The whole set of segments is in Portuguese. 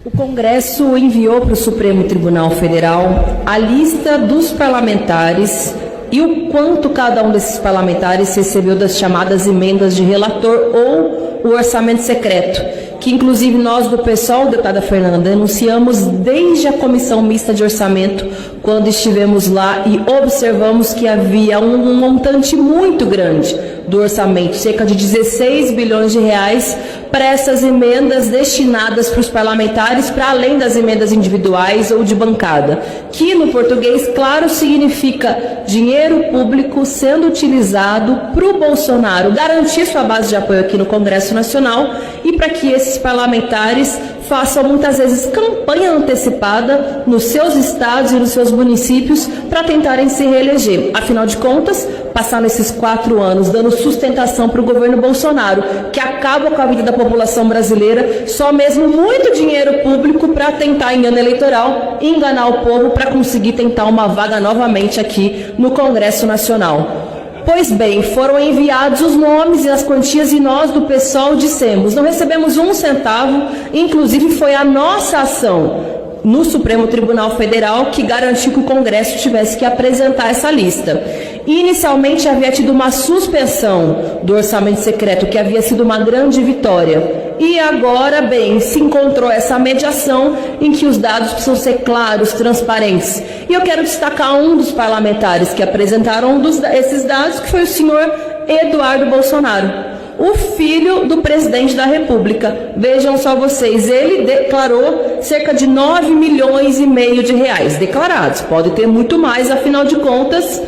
O Congresso enviou para o Supremo Tribunal Federal a lista dos parlamentares e o quanto cada um desses parlamentares recebeu das chamadas emendas de relator ou o orçamento secreto, que inclusive nós do PSOL, deputada Fernanda, denunciamos desde a Comissão Mista de Orçamento, quando estivemos lá e observamos que havia um montante muito grande do orçamento, cerca de 16 bilhões de reais, para essas emendas destinadas para os parlamentares, para além das emendas individuais ou de bancada, que no português, claro, significa dinheiro público sendo utilizado para o Bolsonaro garantir sua base de apoio aqui no Congresso Nacional e para que esses parlamentares façam muitas vezes campanha antecipada nos seus estados e nos seus municípios para tentarem se reeleger. Afinal de contas, passaram esses 4 anos dando sustentação para o governo Bolsonaro, que acaba com a vida da população brasileira, só mesmo muito dinheiro público para tentar, em ano eleitoral, enganar o povo para conseguir tentar uma vaga novamente aqui no Congresso Nacional. Pois bem, foram enviados os nomes e as quantias e nós do PSOL dissemos, não recebemos um centavo, inclusive foi a nossa ação no Supremo Tribunal Federal que garantiu que o Congresso tivesse que apresentar essa lista. Inicialmente havia tido uma suspensão do orçamento secreto, que havia sido uma grande vitória. E agora, bem, se encontrou essa mediação em que os dados precisam ser claros, transparentes. E eu quero destacar um dos parlamentares que apresentaram esses dados, que foi o senhor Eduardo Bolsonaro, o filho do presidente da República. Vejam só vocês, ele declarou cerca de 9 milhões e meio de reais declarados. Pode ter muito mais, afinal de contas,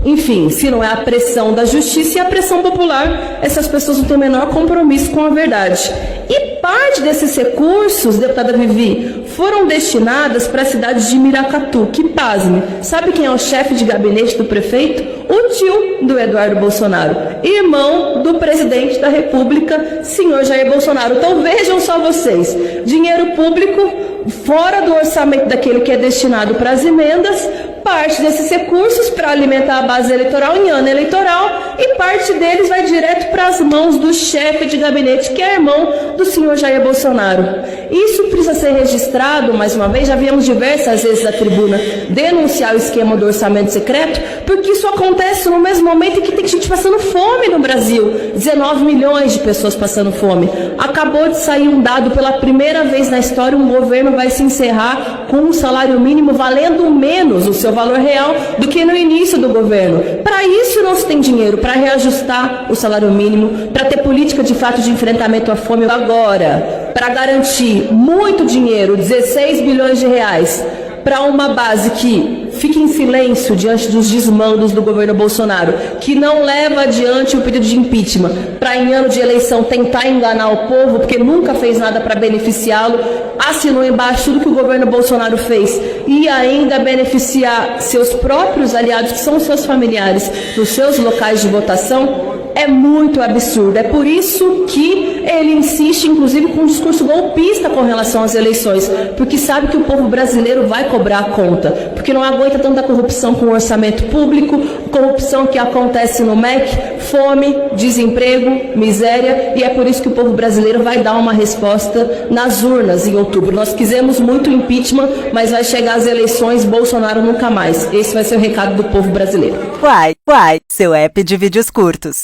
enfim, se não é a pressão da justiça e a pressão popular, essas pessoas não têm o menor compromisso com a verdade. E parte desses recursos, deputada Vivi, foram destinadas para a cidade de Miracatu, que, pasme, sabe quem é o chefe de gabinete do prefeito? O tio do Eduardo Bolsonaro, irmão do presidente da República, senhor Jair Bolsonaro. Então vejam só vocês, dinheiro público fora do orçamento daquele que é destinado para as emendas, parte desses recursos para alimentar a base eleitoral em ano eleitoral e parte deles vai direto para as mãos do chefe de gabinete, que é irmão do senhor Jair Bolsonaro. Isso precisa ser registrado, mais uma vez, já viemos diversas vezes da tribuna denunciar o esquema do orçamento secreto, porque isso acontece no mesmo momento em que tem gente passando fome no Brasil, 19 milhões de pessoas passando fome. Acabou de sair um dado, pela primeira vez na história, um governo vai se encerrar com um salário mínimo valendo menos o seu valor real do que no início do governo. Para isso não se tem dinheiro, para reajustar o salário mínimo, para ter política de fato de enfrentamento à fome agora, para garantir muito dinheiro, 16 bilhões de reais, para uma base que fica em silêncio diante dos desmandos do governo Bolsonaro, que não leva adiante o pedido de impeachment, para em ano de eleição tentar enganar o povo, porque nunca fez nada para beneficiá-lo, assinou embaixo tudo que o governo Bolsonaro fez e ainda beneficiar seus próprios aliados, que são seus familiares, nos seus locais de votação, é muito absurdo. É por isso que ele insiste, inclusive, com um discurso golpista com relação às eleições, porque sabe que o povo brasileiro vai cobrar a conta, porque não aguenta tanta corrupção com o orçamento público, corrupção que acontece no MEC, fome, desemprego, miséria, e é por isso que o povo brasileiro vai dar uma resposta nas urnas em outubro. Nós quisemos muito impeachment, mas vai chegar às eleições, Bolsonaro nunca mais. Esse vai ser o recado do povo brasileiro. Uai, seu app de vídeos curtos.